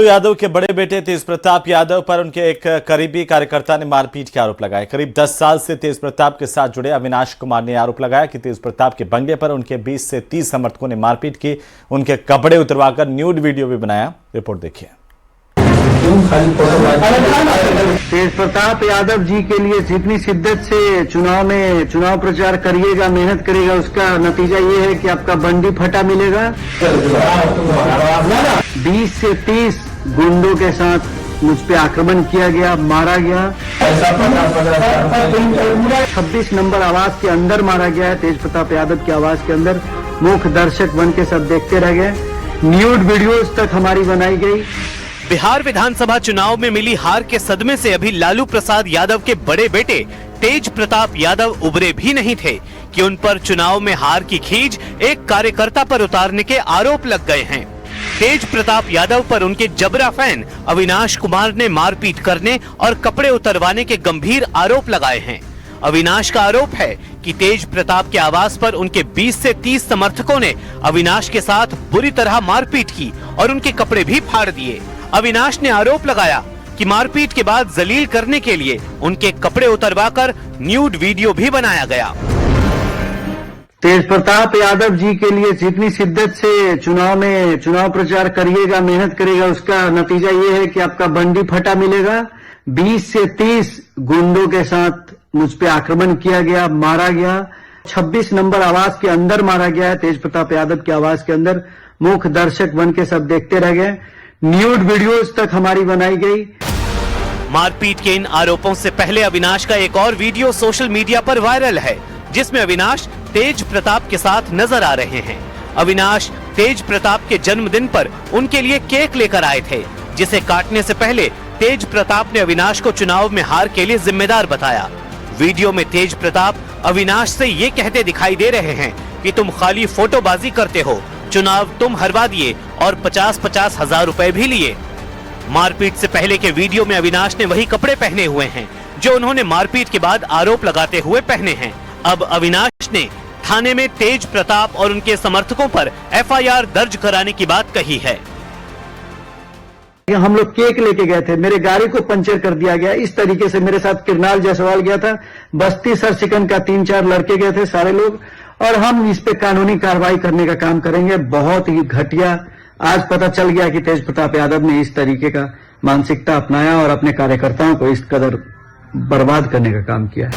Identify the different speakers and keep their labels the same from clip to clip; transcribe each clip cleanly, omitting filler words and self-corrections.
Speaker 1: लालू यादव के बड़े बेटे तेज प्रताप यादव पर उनके एक करीबी कार्यकर्ता ने मारपीट के आरोप लगाए। करीब 10 साल से तेज प्रताप के साथ जुड़े अविनाश कुमार ने आरोप लगाया कि तेज प्रताप के बंगले पर उनके 20 से 30 समर्थकों ने मारपीट की, उनके कपड़े उतरवाकर न्यूड वीडियो भी बनाया। रिपोर्ट देखिए।
Speaker 2: तेज प्रताप यादव जी के लिए जितनी शिद्दत से चुनाव प्रचार करिएगा, मेहनत करिएगा, उसका नतीजा ये है कि आपका बंडी फटा मिलेगा। 20 से 30 गुंडों के साथ मुझ पे आक्रमण किया गया, मारा गया। 26 नंबर आवास के अंदर मारा गया है। तेज प्रताप यादव की आवास के अंदर मुख्य दर्शक बन के सब देखते रह गए। न्यूड वीडियोस तक हमारी बनाई गई।
Speaker 3: बिहार विधानसभा चुनाव में मिली हार के सदमे से अभी लालू प्रसाद यादव के बड़े बेटे तेज प्रताप यादव उबरे भी नहीं थे कि उन पर चुनाव में हार की खींच एक कार्यकर्ता पर उतारने के आरोप लग गए हैं। तेज प्रताप यादव पर उनके जबरा फैन अविनाश कुमार ने मारपीट करने और कपड़े उतरवाने के गंभीर आरोप लगाए हैं। अविनाश का आरोप है कि तेज प्रताप के आवास पर उनके 20 से 30 समर्थकों ने अविनाश के साथ बुरी तरह मारपीट की और उनके कपड़े भी फाड़ दिए। अविनाश ने आरोप लगाया कि मारपीट के बाद जलील करने के लिए उनके कपड़े उतरवाकर न्यूड वीडियो भी बनाया गया।
Speaker 2: तेज प्रताप यादव जी के लिए जितनी शिद्दत से चुनाव प्रचार करिएगा, मेहनत करिएगा, उसका नतीजा ये है कि आपका बंडी फटा मिलेगा। 20 से 30 गुंडों के साथ मुझ पे आक्रमण किया गया, मारा गया। 26 नंबर आवास के अंदर मारा गया है। तेज प्रताप यादव के आवास के अंदर मुख्य दर्शक बन के सब देखते रह गए। न्यूड वीडियोस तक हमारी बनाई गई।
Speaker 3: मारपीट के इन आरोपों से पहले अविनाश का एक और वीडियो सोशल मीडिया पर वायरल है, जिसमें अविनाश तेज प्रताप के साथ नजर आ रहे हैं। अविनाश तेज प्रताप के जन्मदिन पर उनके लिए केक लेकर आए थे, जिसे काटने से पहले तेज प्रताप ने अविनाश को चुनाव में हार के लिए जिम्मेदार बताया। वीडियो में तेज प्रताप अविनाश से ये कहते दिखाई दे रहे हैं कि तुम खाली फोटोबाजी करते हो, चुनाव तुम हरवा दिए और 50-50 हजार रुपए भी लिए। मारपीट से पहले के वीडियो में अविनाश ने वही कपड़े पहने हुए हैं जो उन्होंने मारपीट के बाद आरोप लगाते हुए पहने हैं। अब अविनाश ने थाने में तेज प्रताप और उनके समर्थकों पर FIR दर्ज कराने की बात कही है।
Speaker 2: हम लोग केक लेके गए थे, मेरे गाड़ी को पंचर कर दिया गया। इस तरीके से मेरे साथ किरनाल जायसवाल गया था, बस्ती सरसिकन का 3-4 लड़के गए थे, सारे लोग, और हम इस पे कानूनी कार्रवाई करने का काम करेंगे। बहुत ही घटिया आज पता चल गया कि तेज प्रताप यादव ने इस तरीके का मानसिकता अपनाया और अपने कार्यकर्ताओं को इस कदर बर्बाद करने का काम किया है।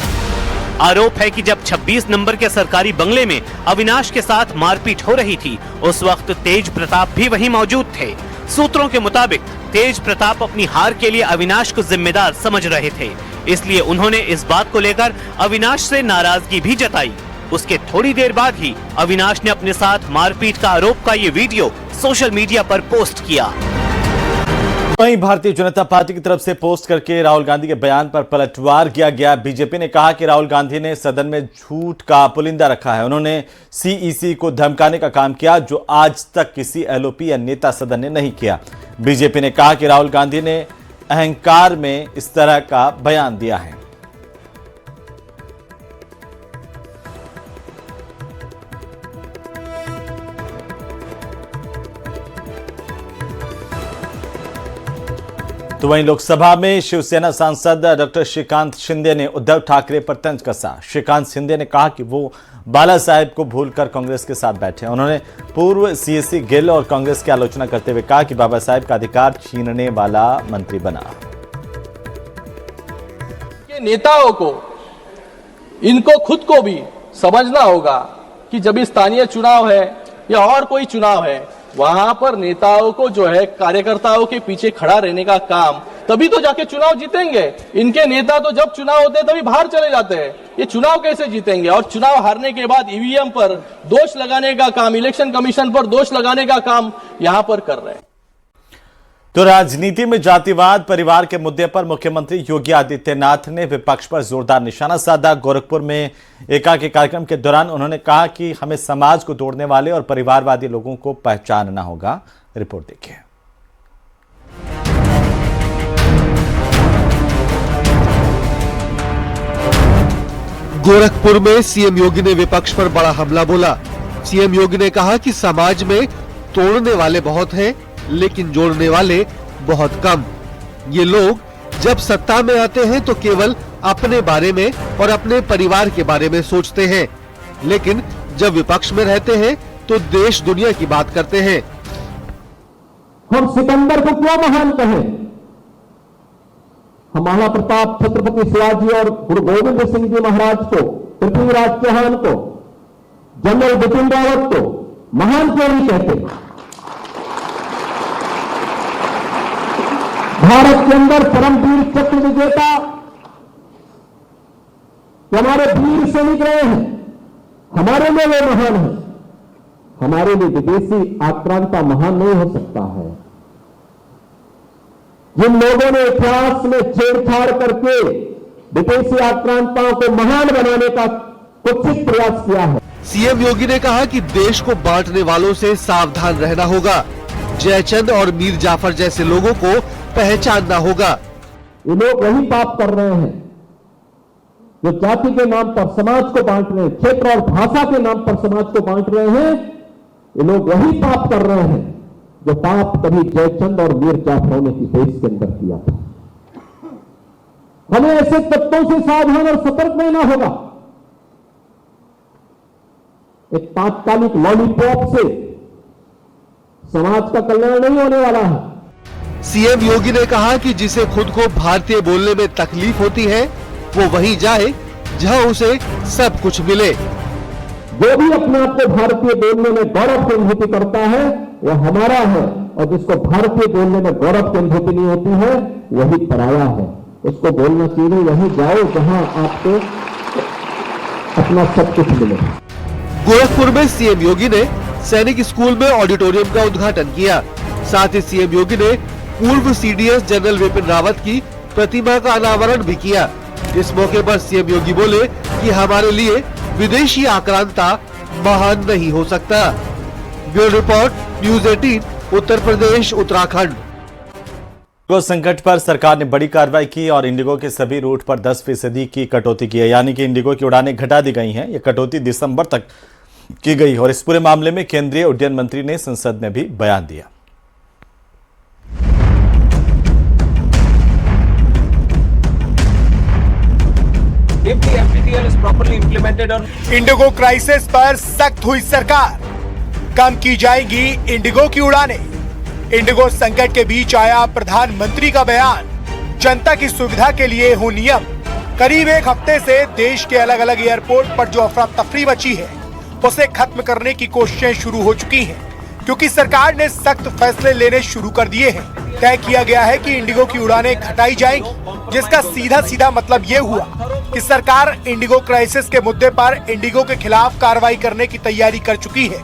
Speaker 3: आरोप है कि जब 26 नंबर के सरकारी बंगले में अविनाश के साथ मारपीट हो रही थी, उस वक्त तेज प्रताप भी वहीं मौजूद थे। सूत्रों के मुताबिक तेज प्रताप अपनी हार के लिए अविनाश को जिम्मेदार समझ रहे थे, इसलिए उन्होंने इस बात को लेकर अविनाश से नाराजगी भी जताई। उसके थोड़ी देर बाद ही अविनाश ने अपने साथ मारपीट का आरोप का ये वीडियो सोशल मीडिया पर पोस्ट किया।
Speaker 1: वहीं भारतीय जनता पार्टी की तरफ से पोस्ट करके राहुल गांधी के बयान पर पलटवार किया गया। बीजेपी ने कहा कि राहुल गांधी ने सदन में झूठ का पुलिंदा रखा है। उन्होंने CEC को धमकाने का काम किया, जो आज तक किसी LOP या नेता सदन ने नहीं किया। बीजेपी ने कहा कि राहुल गांधी ने अहंकार में इस तरह का बयान दिया है। तो वहीं लोकसभा में शिवसेना सांसद डॉक्टर श्रीकांत शिंदे ने उद्धव ठाकरे पर तंज कसा। श्रीकांत शिंदे ने कहा कि वो बाला साहेब को भूलकर कांग्रेस के साथ बैठे। उन्होंने पूर्व CSC गिल और कांग्रेस की आलोचना करते हुए कहा कि बाबा साहेब का अधिकार छीनने वाला मंत्री बना।
Speaker 4: नेताओं को, इनको खुद को भी समझना होगा कि जब स्थानीय चुनाव है या और कोई चुनाव है, वहां पर नेताओं को जो है कार्यकर्ताओं के पीछे खड़ा रहने का काम, तभी तो जाके चुनाव जीतेंगे। इनके नेता तो जब चुनाव होते हैं तभी बाहर चले जाते हैं। ये चुनाव कैसे जीतेंगे? और चुनाव हारने के बाद EVM पर दोष लगाने का काम, इलेक्शन कमीशन पर दोष लगाने का काम यहां पर कर रहे हैं।
Speaker 1: तो राजनीति में जातिवाद परिवार के मुद्दे पर मुख्यमंत्री योगी आदित्यनाथ ने विपक्ष पर जोरदार निशाना साधा। गोरखपुर में एकाकी कार्यक्रम के दौरान उन्होंने कहा कि हमें समाज को तोड़ने वाले और परिवारवादी लोगों को पहचानना होगा। रिपोर्ट देखिए।
Speaker 5: गोरखपुर में सीएम योगी ने विपक्ष पर बड़ा हमला बोला। सीएम योगी ने कहा कि समाज में तोड़ने वाले बहुत हैं, लेकिन जोड़ने वाले बहुत कम। ये लोग जब सत्ता में आते हैं तो केवल अपने बारे में और अपने परिवार के बारे में सोचते हैं, लेकिन जब विपक्ष में रहते हैं तो देश दुनिया की बात करते हैं।
Speaker 6: हम सिकंदर को क्यों महान कहें? हम महाराणा प्रताप, छत्रपति शिवाजी और गुरु गोविंद सिंह जी महाराज को, पृथ्वीराज चौहान को, जनरल बिपिन रावत को महान क्यों नहीं कहते? भारत के अंदर परमवीर चक्र विजेता हमारे वीर सैनिक रहे हैं, हमारे लिए वे महान है। हमारे लिए विदेशी आक्रांता महान नहीं हो सकता है। जिन लोगों ने इतिहास में छेड़छाड़ करके विदेशी आक्रांताओं को महान बनाने का कुत्सित प्रयास किया है।
Speaker 5: सीएम योगी ने कहा कि देश को बांटने वालों से सावधान रहना होगा। जयचंद और मीर जाफर जैसे लोगों को पहचानना होगा।
Speaker 6: ये लोग वही पाप कर रहे हैं जो जाति के नाम पर समाज को बांट रहे हैं, क्षेत्र और भाषा के नाम पर समाज को बांट रहे हैं। ये लोग वही पाप कर रहे हैं जो पाप कभी जयचंद और मीर जाफरों ने इस देश के अंदर किया था। हमें ऐसे तत्वों से सावधान और सतर्क रहना होगा। एक तात्कालिक लॉलीपॉप से समाज का कल्याण नहीं होने वाला है।
Speaker 5: सीएम योगी ने कहा कि जिसे खुद को भारतीय बोलने में तकलीफ होती है वो वहीं जाए जहां उसे सब कुछ मिले।
Speaker 6: जो भी अपने आप को भारतीय बोलने में गौरव की अनुभूति करता है वह हमारा है, और जिसको भारतीय बोलने में गौरव की अनुभूति नहीं होती है वही पराया है। उसको बोलना चाहिए वहीं जाओ जहां आपको अपना सब कुछ मिले।
Speaker 5: गोरखपुर में सीएम योगी ने सैनिक स्कूल में ऑडिटोरियम का उद्घाटन किया। साथ ही सीएम योगी ने पूर्व सीडीएस जनरल बिपिन रावत की प्रतिमा का अनावरण भी किया। इस मौके पर सीएम योगी बोले कि हमारे लिए विदेशी आक्रांता महान नहीं हो सकता। Bureau report, news 18, Uttar Pradesh, Uttarakhand.
Speaker 1: Indigo संकट पर सरकार ने बड़ी कार्रवाई की और इंडिगो के सभी रूट पर 10% की कटौती की है, यानी कि इंडिगो की उड़ानें घटा दी गई हैं। ये कटौती दिसंबर तक की गई और इस पूरे मामले में केंद्रीय उड्डयन मंत्री ने संसद में भी बयान दिया।
Speaker 7: इंडिगो क्राइसिस पर सख्त हुई सरकार, कम की जाएगी इंडिगो की उड़ानें। इंडिगो संकट के बीच आया प्रधानमंत्री का बयान, जनता की सुविधा के लिए हो नियम। करीब एक हफ्ते से देश के अलग अलग एयरपोर्ट पर जो अफरा तफरी मची है उसे खत्म करने की कोशिशें शुरू हो चुकी हैं, क्योंकि सरकार ने सख्त फैसले लेने शुरू कर दिए हैं। तय किया गया है कि इंडिगो की उड़ानें घटाई जाएंगी, जिसका सीधा सीधा मतलब ये हुआ कि सरकार इंडिगो क्राइसिस के मुद्दे पर इंडिगो के खिलाफ कार्रवाई करने की तैयारी कर चुकी है,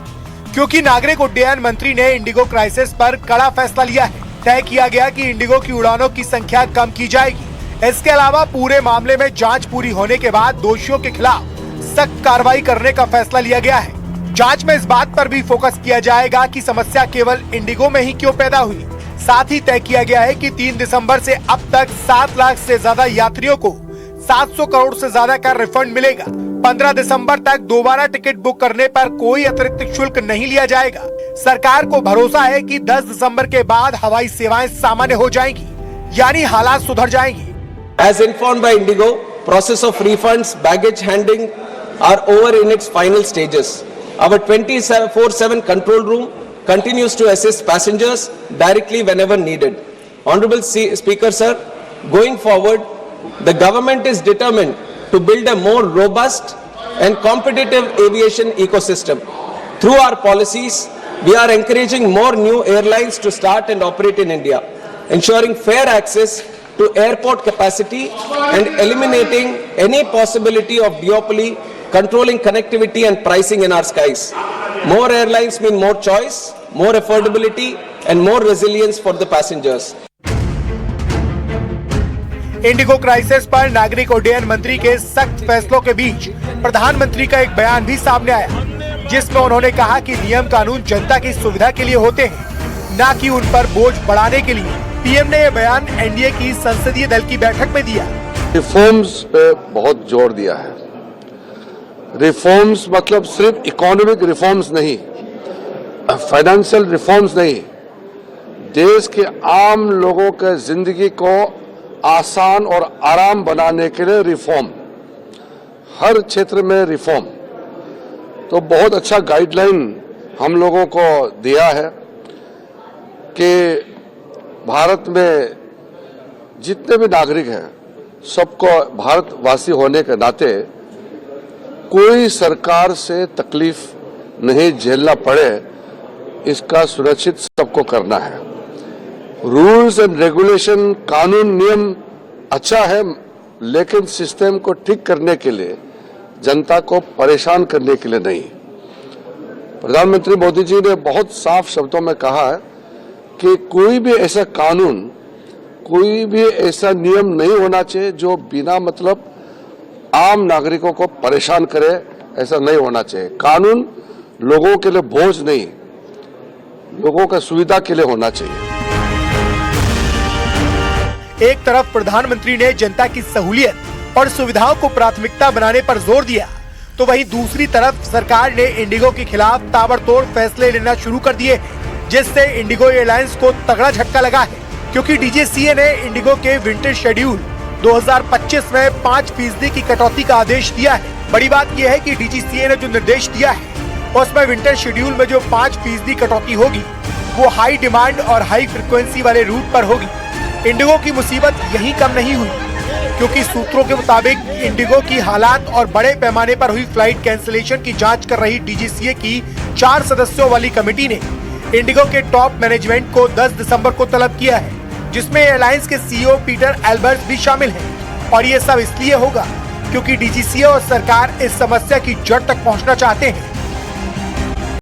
Speaker 7: क्योंकि नागरिक उड्डयन मंत्री ने इंडिगो क्राइसिस पर कड़ा फैसला लिया है। तय किया गया कि इंडिगो की उड़ानों की संख्या कम की जाएगी। इसके अलावा पूरे मामले में जांच पूरी होने के बाद दोषियों के खिलाफ सख्त कार्रवाई करने का फैसला लिया गया है। जांच में इस बात पर भी फोकस किया जाएगा कि समस्या केवल इंडिगो में ही क्यों पैदा हुई। साथ ही तय किया गया है कि 3 दिसंबर से अब तक 7 लाख से ज्यादा यात्रियों को 700 करोड़ से ज्यादा का रिफंड मिलेगा। 15 दिसंबर तक दोबारा टिकट बुक करने पर कोई अतिरिक्त शुल्क नहीं लिया जाएगा। सरकार को भरोसा है कि 10 दिसंबर के बाद हवाई सेवाएं सामान्य हो जाएंगी, यानी हालात सुधर जाएंगी।
Speaker 8: As informed by Indigo, process of refunds, baggage handling are over in its final stages. Our 24/7 control room continues to assist passengers directly whenever needed. Honorable Speaker, sir, going forward, the government is determined to build a more robust and competitive aviation ecosystem. Through our policies, we are encouraging more new airlines to start and operate in India, ensuring fair access to airport capacity and eliminating any possibility of duopoly, controlling connectivity and pricing in our skies. More airlines mean more choice, more affordability and more resilience for the passengers.
Speaker 7: Indigo crisis पर नागरिक उड्डयन मंत्री के सख्त फैसलों के बीच प्रधानमंत्री का एक बयान भी सामने आया, जिसमें उन्होंने कहा कि नियम कानून जनता की सुविधा के लिए होते हैं, न कि उन पर बोझ बढ़ाने के लिए। पीएम ने यह बयान एनडीए की संसदीय दल की बैठक में दिया।
Speaker 9: रिफॉर्म्स पे बहुत जोर दिया है। रिफॉर्म्स मतलब सिर्फ इकोनॉमिक रिफॉर्म्स नहीं, फाइनेंशियल रिफॉर्म्स नहीं, देश के आम लोगों के जिंदगी को आसान और आराम बनाने के लिए रिफॉर्म, हर क्षेत्र में रिफॉर्म। तो बहुत अच्छा गाइडलाइन हम लोगों को दिया है कि भारत में जितने भी नागरिक हैं सबको भारतवासी होने के नाते कोई सरकार से तकलीफ नहीं झेलना पड़े, इसका सुनिश्चित सबको करना है। रूल्स एंड रेगुलेशन, कानून नियम अच्छा है, लेकिन सिस्टम को ठीक करने के लिए, जनता को परेशान करने के लिए नहीं। प्रधानमंत्री मोदी जी ने बहुत साफ शब्दों में कहा है कि कोई भी ऐसा कानून, कोई भी ऐसा नियम नहीं होना चाहिए जो बिना मतलब आम नागरिकों को परेशान करे। ऐसा नहीं होना चाहिए। कानून लोगों के लिए बोझ नहीं, लोगों का सुविधा के लिए होना चाहिए।
Speaker 7: एक तरफ प्रधानमंत्री ने जनता की सहूलियत और सुविधाओं को प्राथमिकता बनाने पर जोर दिया, तो वहीं दूसरी तरफ सरकार ने इंडिगो के खिलाफ ताबड़तोड़ फैसले लेना शुरू कर दिए, जिससे इंडिगो एयरलाइंस को तगड़ा झटका लगा है। क्योंकि डीजीसीए ने इंडिगो के विंटर शेड्यूल 2025 में 5% की कटौती का आदेश दिया है। बड़ी बात यह है कि डीजीसीए ने जो निर्देश दिया है उसमें विंटर शेड्यूल में जो 5% कटौती होगी वो हाई डिमांड और हाई फ्रिक्वेंसी वाले रूट पर होगी। इंडिगो की मुसीबत यहीं कम नहीं हुई, क्योंकि सूत्रों के मुताबिक इंडिगो की हालात और बड़े पैमाने पर हुई फ्लाइट कैंसिलेशन की जांच कर रही डीजीसीए की 4 सदस्यों वाली कमेटी ने इंडिगो के टॉप मैनेजमेंट को 10 दिसंबर को तलब किया है, जिसमें एयरलाइंस के सीईओ पीटर एल्बर्ट्स भी शामिल हैं। और ये सब इसलिए होगा क्योंकि डीजीसीए और सरकार इस समस्या की जड़ तक पहुंचना चाहते हैं।